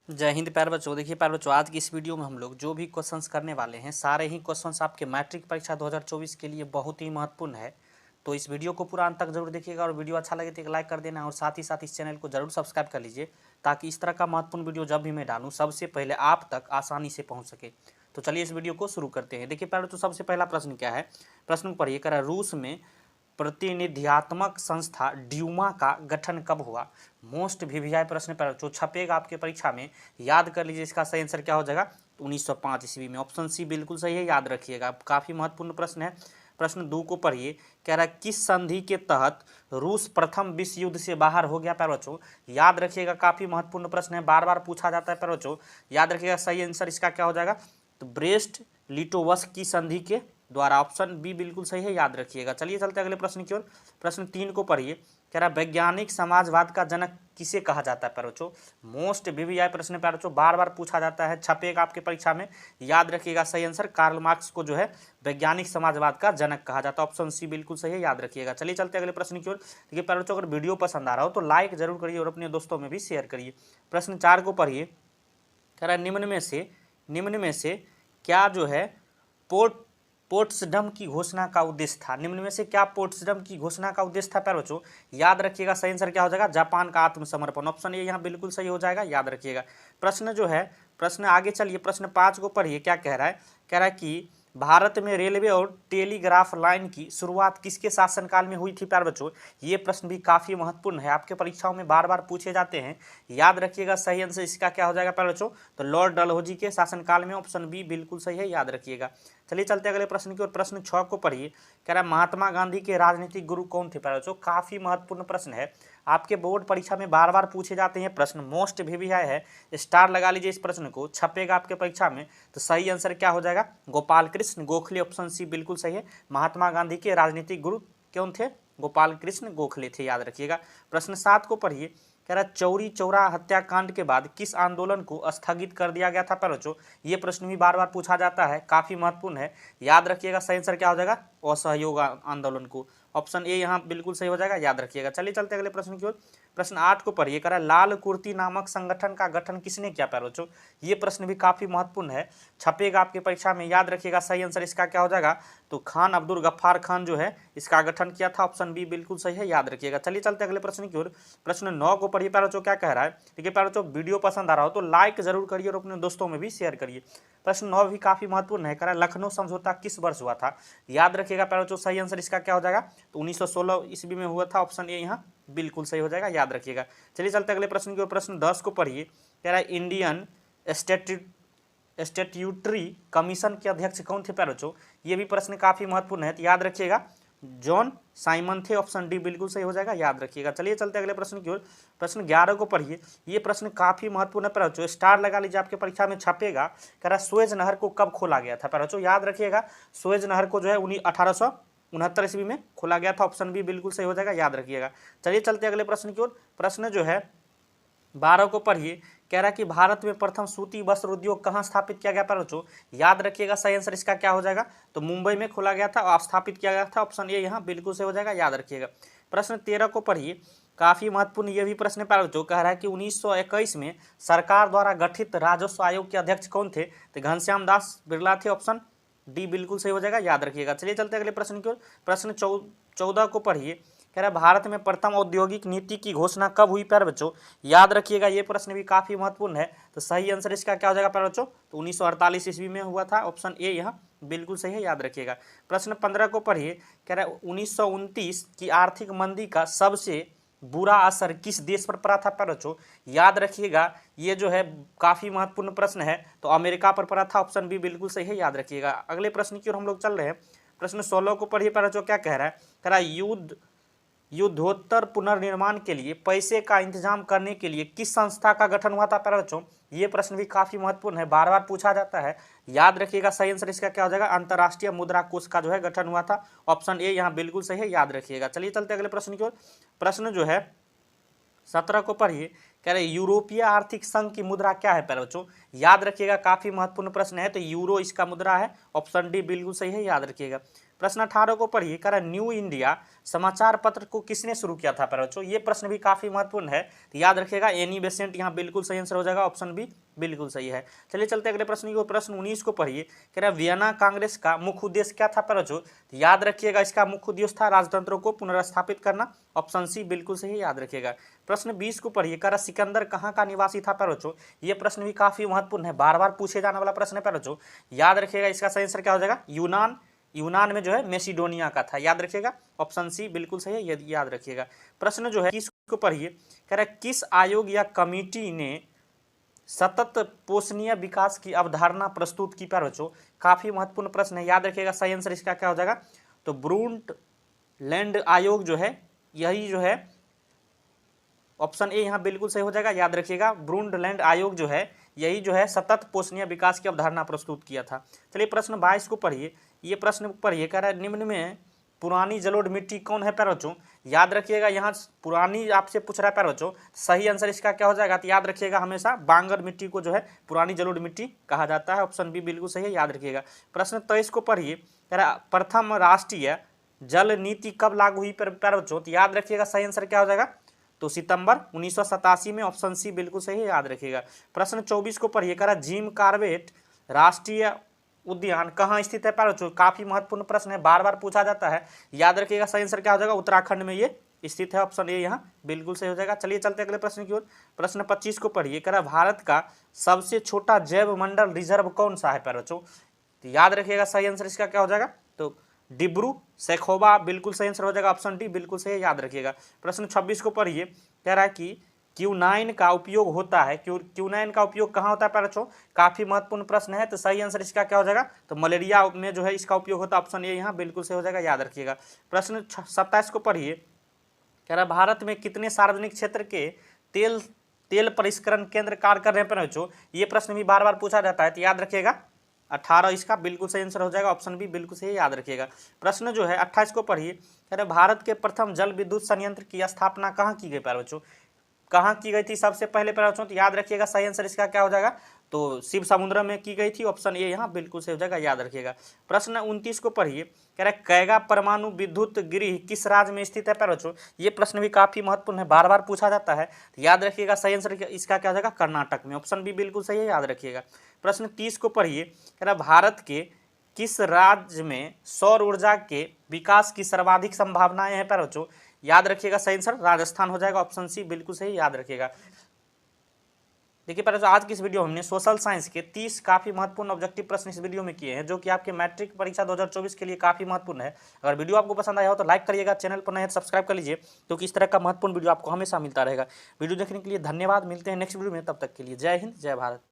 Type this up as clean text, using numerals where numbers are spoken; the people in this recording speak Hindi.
जय हिंद प्यारे बच्चों। देखिए प्यारे बच्चों, आज की इस वीडियो में हम लोग जो भी क्वेश्चंस करने वाले हैं सारे ही क्वेश्चंस आपके मैट्रिक परीक्षा 2024 के लिए बहुत ही महत्वपूर्ण है। तो इस वीडियो को पूरा अंत तक जरूर देखिएगा और वीडियो अच्छा लगे तो एक लाइक कर देना और साथ ही साथ इस चैनल को जरूर सब्सक्राइब कर लीजिए ताकि इस तरह का महत्वपूर्ण वीडियो जब भी मैं डालूँ सबसे पहले आप तक आसानी से पहुँच सके। तो चलिए इस वीडियो को शुरू करते हैं। देखिए प्यारे बच्चों, सबसे पहला प्रश्न क्या है, प्रश्न पढ़िए। कह रहा है, रूस में प्रतिनिधियात्मक संस्था ड्यूमा का गठन कब हुआ। मोस्ट वीवीआई प्रश्न पर जो छपेगा आपके परीक्षा में, याद कर लीजिए इसका सही आंसर क्या हो जाएगा, 1905 ईस्वी में। ऑप्शन सी बिल्कुल सही है, याद रखिएगा, काफ़ी महत्वपूर्ण प्रश्न है। प्रश्न 2 को पढ़िए। कह रहा है, किस संधि के तहत रूस प्रथम विश्व युद्ध से बाहर हो गया। प्यारे बच्चों याद रखिएगा, काफ़ी महत्वपूर्ण प्रश्न है, बार बार पूछा जाता है। प्यारे बच्चों याद रखिएगा, सही आंसर इसका क्या हो जाएगा, तो ब्रेस्ट लिटोवस्क की संधि के द्वारा। ऑप्शन बी बिल्कुल सही है, याद रखिएगा। चलिए चलते अगले प्रश्न की ओर। प्रश्न 3 को पढ़िए। कह रहा है, वैज्ञानिक समाजवाद का जनक किसे कहा जाता है। प्यारे बच्चों मोस्ट वीवीआई प्रश्न प्यारे बच्चों बार बार पूछा जाता है, छपेगा आपके परीक्षा में, याद रखिएगा। सही आंसर कार्ल मार्क्स को जो है वैज्ञानिक समाजवाद का जनक कहा जाता है। ऑप्शन सी बिल्कुल सही है, याद रखिएगा। चलिए चलते अगले प्रश्न की ओर। देखिए प्यारे बच्चों, अगर वीडियो पसंद आ रहा हो तो लाइक जरूर करिए और अपने दोस्तों में भी शेयर करिए। प्रश्न 4 को पढ़िए। कह रहा है, निम्न में से क्या जो है पोट्सडम की घोषणा का उद्देश्य था। निम्न में से क्या पोट्सडम की घोषणा का उद्देश्य था। प्यारे बच्चों याद रखिएगा, सही आंसर क्या हो जाएगा, जापान का आत्मसमर्पण। ऑप्शन ए यहाँ बिल्कुल सही हो जाएगा, याद रखिएगा। प्रश्न जो है, प्रश्न आगे चलिए, प्रश्न 5 को पढ़िए। क्या कह रहा है, कह रहा है कि भारत में रेलवे और टेलीग्राफ लाइन की शुरुआत किसके शासनकाल में हुई थी। प्यारे बच्चों ये प्रश्न भी काफ़ी महत्वपूर्ण है, आपके परीक्षाओं में बार बार पूछे जाते हैं, याद रखिएगा। सही आंसर इसका क्या हो जाएगा प्यारे बच्चों, तो लॉर्ड डलहौजी के शासनकाल में। ऑप्शन बी बिल्कुल सही है, याद रखिएगा। चलिए चलते अगले प्रश्न की ओर। प्रश्न 6 को पढ़िए। कह रहा है, महात्मा गांधी के राजनीतिक गुरु कौन थे। प्यारे बच्चों काफ़ी महत्वपूर्ण प्रश्न है, आपके बोर्ड परीक्षा में बार बार पूछे जाते हैं प्रश्न, मोस्ट वीवीआई है, स्टार लगा लीजिए इस प्रश्न को, छपेगा आपके परीक्षा में। तो सही आंसर क्या हो जाएगा, गोपाल कृष्ण गोखले। ऑप्शन सी बिल्कुल सही है, महात्मा गांधी के राजनीतिक गुरु कौन थे, गोपाल कृष्ण गोखले थे, याद रखिएगा। प्रश्न 7 को पढ़िए। कह रहा है, चौरी चौरा हत्याकांड के बाद किस आंदोलन को स्थगित कर दिया गया था। प्यारे बच्चों ये प्रश्न भी बार बार पूछा जाता है, काफ़ी महत्वपूर्ण है, याद रखिएगा। सही आंसर क्या हो जाएगा, असहयोग आंदोलन को। ऑप्शन ए यहाँ बिल्कुल सही हो जाएगा, याद रखिएगा। चलिए चलते अगले प्रश्न की ओर। प्रश्न 8 को पढ़िए। कह रहा है, लाल कुर्ती नामक संगठन का गठन किसने किया। प्यारे बच्चों ये प्रश्न भी काफ़ी महत्वपूर्ण है, छपेगा आपके परीक्षा में, याद रखिएगा। सही आंसर इसका क्या हो जाएगा, तो खान अब्दुल गफ्फार खान जो है इसका गठन किया था। ऑप्शन बी बिल्कुल सही है, याद रखिएगा। चलिए चलते अगले प्रश्न की ओर। प्रश्न 9 को पढ़िए। प्यारे बच्चों क्या कह रहा है, देखिए प्यारे बच्चों वीडियो पसंद आ रहा हो तो लाइक जरूर करिए और अपने दोस्तों में भी शेयर करिए। प्रश्न 9 भी काफ़ी महत्वपूर्ण है। कह रहा है, लखनऊ समझौता किस वर्ष हुआ था। याद रखिएगा प्यारे बच्चों, सही आंसर इसका क्या हो जाएगा, तो 1916 ईस्वी में हुआ था। ऑप्शन ए यहाँ बिल्कुल सही हो जाएगा, याद रखिएगा। चलिए चलते अगले प्रश्न की ओर। प्रश्न 10 को पढ़िए। कह रहा है, इंडियन स्टैट्यूटरी कमीशन के अध्यक्ष कौन थे। प्यारे बच्चों ये भी प्रश्न काफ़ी महत्वपूर्ण है, तो याद रखिएगा, जॉन साइमन थे। ऑप्शन डी बिल्कुल सही हो जाएगा, याद रखिएगा। चलिए चलते अगले प्रश्न की ओर। प्रश्न 11 को पढ़िए। ये प्रश्न काफ़ी महत्वपूर्ण है प्यारे बच्चों, स्टार लगा लीजिए, आपके परीक्षा में छपेगा। कह रहा है, सुएज नहर को कब खोला गया था। प्यारे बच्चों याद रखिएगा, सुएज नहर को जो है 1869 ईस्वी में खोला गया था। ऑप्शन बी बिल्कुल सही हो जाएगा, याद रखिएगा। चलिए चलते अगले प्रश्न की ओर। प्रश्न जो है 12 को पढ़िए। कह रहा है कि भारत में प्रथम सूती वस्त्र उद्योग कहाँ स्थापित किया गया। प्यारे बच्चों याद रखिएगा, सही आंसर इसका क्या हो जाएगा, तो मुंबई में खोला गया था और स्थापित किया गया था। ऑप्शन ए यहाँ बिल्कुल सही हो जाएगा, याद रखिएगा। प्रश्न 13 को पढ़िए, काफ़ी महत्वपूर्ण ये भी प्रश्न प्यारे बच्चों। कह रहा है कि 1921 में सरकार द्वारा गठित राजस्व आयोग के अध्यक्ष कौन थे, तो घनश्याम दास बिरला थे। ऑप्शन डी बिल्कुल सही हो जाएगा, याद रखिएगा। चलिए चलते अगले प्रश्न की ओर। प्रश्न 14 को पढ़िए। कह रहा है, भारत में प्रथम औद्योगिक नीति की घोषणा कब हुई। प्यारे बच्चों याद रखिएगा, ये प्रश्न भी काफ़ी महत्वपूर्ण है, तो सही आंसर इसका क्या हो जाएगा प्यारे बच्चों, तो 1948 ईस्वी में हुआ था। ऑप्शन ए यहाँ बिल्कुल सही है, याद रखिएगा। प्रश्न 15 को पढ़िए। कह रहा है, 1929 की आर्थिक मंदी का सबसे बुरा असर किस देश पर पड़ा था। प्यारे बच्चों याद रखिएगा, ये जो है काफ़ी महत्वपूर्ण प्रश्न है, तो अमेरिका पर पड़ा था। ऑप्शन बी बिल्कुल सही है, याद रखिएगा। अगले प्रश्न की ओर हम लोग चल रहे हैं। प्रश्न 16 को पढ़िए। प्यारे बच्चों क्या कह रहा है, कह रहा है, युद्धोत्तर पुनर्निर्माण के लिए पैसे का इंतजाम करने के लिए किस संस्था का गठन हुआ था। प्यारे बच्चों ये प्रश्न भी काफ़ी महत्वपूर्ण है, बार बार पूछा जाता है, याद रखिएगा। सही आंसर इसका क्या हो जाएगा, अंतर्राष्ट्रीय मुद्रा कोष का जो है गठन हुआ था। ऑप्शन ए यहाँ बिल्कुल सही है, याद रखिएगा। चलिए चलते अगले प्रश्न की ओर। प्रश्न जो है 17 को पढ़िए। कह रहे, यूरोपीय आर्थिक संघ की मुद्रा क्या है। प्यारे बच्चों याद रखिएगा, काफ़ी महत्वपूर्ण प्रश्न है, तो यूरो इसका मुद्रा है। ऑप्शन डी बिल्कुल सही है, याद रखिएगा। प्रश्न 18 को पढ़िए, कह रहा न्यू इंडिया समाचार पत्र को किसने शुरू किया था प्यारे बच्चों। ये प्रश्न भी काफी महत्वपूर्ण है, तो याद रखिएगा एनी बेसेंट यहाँ बिल्कुल सही आंसर हो जाएगा, ऑप्शन बी बिल्कुल सही है। चलिए चलते अगले प्रश्न की ओर। प्रश्न 19 को पढ़िए, कह रहा वियना कांग्रेस का मुख्य उद्देश्य क्या था प्यारे बच्चों। तो याद रखिएगा इसका मुख्य उद्देश्य था राजतंत्र को पुनर्स्थापित करना, ऑप्शन सी बिल्कुल सही याद रखिएगा। प्रश्न 20 को पढ़िए, कह रहा सिकंदर कहाँ का निवासी था प्यारे बच्चों। ये प्रश्न भी काफी महत्वपूर्ण है, बार बार पूछे जाने वाला प्रश्न है प्यारे बच्चों। याद रखिएगा इसका सही आंसर क्या हो जाएगा, यूनान में जो है मैसिडोनिया का था, याद रखिएगा, ऑप्शन सी बिल्कुल सही है, याद रखिएगा। प्रश्न जो है किसको पढ़िए, कह रहा किस आयोग या कमिटी ने सतत पोषणीय विकास की अवधारणा प्रस्तुत की प्यारे बच्चों। काफी महत्वपूर्ण प्रश्न है, याद रखिएगा सही आंसर इसका क्या हो जाएगा, तो ब्रूंटलैंड आयोग जो है, यही जो है ऑप्शन ए यहाँ बिल्कुल सही हो जाएगा, याद रखिएगा। ब्रूंटलैंड आयोग जो है यही जो है सतत पोषणीय विकास की अवधारणा प्रस्तुत किया था। चलिए प्रश्न 22 को पढ़िए, ये प्रश्न पढ़िए, कह रहा है निम्न में पुरानी जलोढ़ मिट्टी कौन है प्यारे बच्चों। याद रखिएगा यहाँ पुरानी आपसे पूछ रहा है प्यारे बच्चों, सही आंसर इसका क्या हो जाएगा, तो याद रखिएगा हमेशा बांगर मिट्टी को जो है पुरानी जलोढ़ मिट्टी कहा जाता है, ऑप्शन बी बिल्कुल सही है, याद रखिएगा। प्रश्न 23 को पढ़िए, कह रहा प्रथम राष्ट्रीय जल नीति कब लागू हुई प्यारे बच्चों। तो याद रखिएगा सही आंसर क्या हो जाएगा, तो सितंबर 1987 में, ऑप्शन सी बिल्कुल सही है, याद रखिएगा। प्रश्न 24 को पढ़िए, कह रहा जिम कॉर्बेट राष्ट्रीय उद्यान कहाँ स्थित है प्यारे बच्चों। काफी महत्वपूर्ण प्रश्न है, बार बार पूछा जाता है, याद रखिएगा सही आंसर क्या हो जाएगा, उत्तराखंड में ये स्थित है, ऑप्शन ए यहाँ बिल्कुल सही हो जाएगा। चलिए चलते अगले प्रश्न की ओर। प्रश्न 25 को पढ़िए, कह रहा भारत का सबसे छोटा जैव मंडल रिजर्व कौन सा है प्यारे बच्चों। तो याद रखिएगा सही आंसर इसका क्या हो जाएगा, तो डिब्रू सैखोवा बिल्कुल सही आंसर हो जाएगा, ऑप्शन डी बिल्कुल सही है, याद रखिएगा। प्रश्न 26 को पढ़िए, कह रहा है कि क्यूनाइन का उपयोग होता है, क्यूनाइन का उपयोग कहाँ होता है प्यारे बच्चों। काफी महत्वपूर्ण प्रश्न है, तो सही आंसर इसका क्या हो जाएगा, तो मलेरिया में जो है इसका उपयोग होता है, ऑप्शन ए यहाँ बिल्कुल सही हो जाएगा, याद रखिएगा। प्रश्न 27 को पढ़िए, कह रहा भारत में कितने सार्वजनिक क्षेत्र के तेल परिष्करण केंद्र कार्य कर रहे हैं प्यारे बच्चों। ये प्रश्न भी बार बार पूछा जाता है, तो याद रखिएगा 18 इसका बिल्कुल सही आंसर हो जाएगा, ऑप्शन बी बिल्कुल सही याद रखिएगा। प्रश्न जो है 28 को पढ़िए, कह रहे भारत के प्रथम जल विद्युत संयंत्र की स्थापना कहाँ की गई प्यारे बच्चों। कहाँ की गई थी सबसे पहले प्यारे बच्चों, तो याद रखिएगा सही आंसर इसका क्या हो जाएगा, तो शिव समुद्र में की गई थी, ऑप्शन ए यहाँ बिल्कुल सही हो जाएगा, याद रखिएगा। प्रश्न 29 को पढ़िए, कह रहा है कैगा परमाणु विद्युत गृह किस राज्य में स्थित है प्यारे बच्चों। ये प्रश्न भी काफी महत्वपूर्ण है, बार बार पूछा जाता है, तो याद रखिएगा सही आंसर इसका क्या हो जाएगा, कर्नाटक में, ऑप्शन बी बिल्कुल सही है, याद रखिएगा। प्रश्न 30 को पढ़िए, कह रहा भारत के किस राज्य में सौर ऊर्जा के विकास की सर्वाधिक संभावनाएं हैं प्यारे बच्चों। याद रखिएगा सही आंसर राजस्थान हो जाएगा, ऑप्शन सी बिल्कुल सही, याद रखिएगा। देखिए प्यारे बच्चों, आज की इस वीडियो में हमने सोशल साइंस के 30 काफी महत्वपूर्ण ऑब्जेक्टिव प्रश्न इस वीडियो में किए हैं, जो कि आपके मैट्रिक परीक्षा 2024 के लिए काफी महत्वपूर्ण है। अगर वीडियो आपको पसंद आया हो तो लाइक करिएगा, चैनल पर नए हैं तो सब्सक्राइब कर लीजिए, क्योंकि इस तरह का महत्वपूर्ण वीडियो आपको हमेशा मिलता रहेगा। वीडियो देखने के लिए धन्यवाद, मिलते हैं नेक्स्ट वीडियो में, तब तक के लिए जय हिंद जय भारत।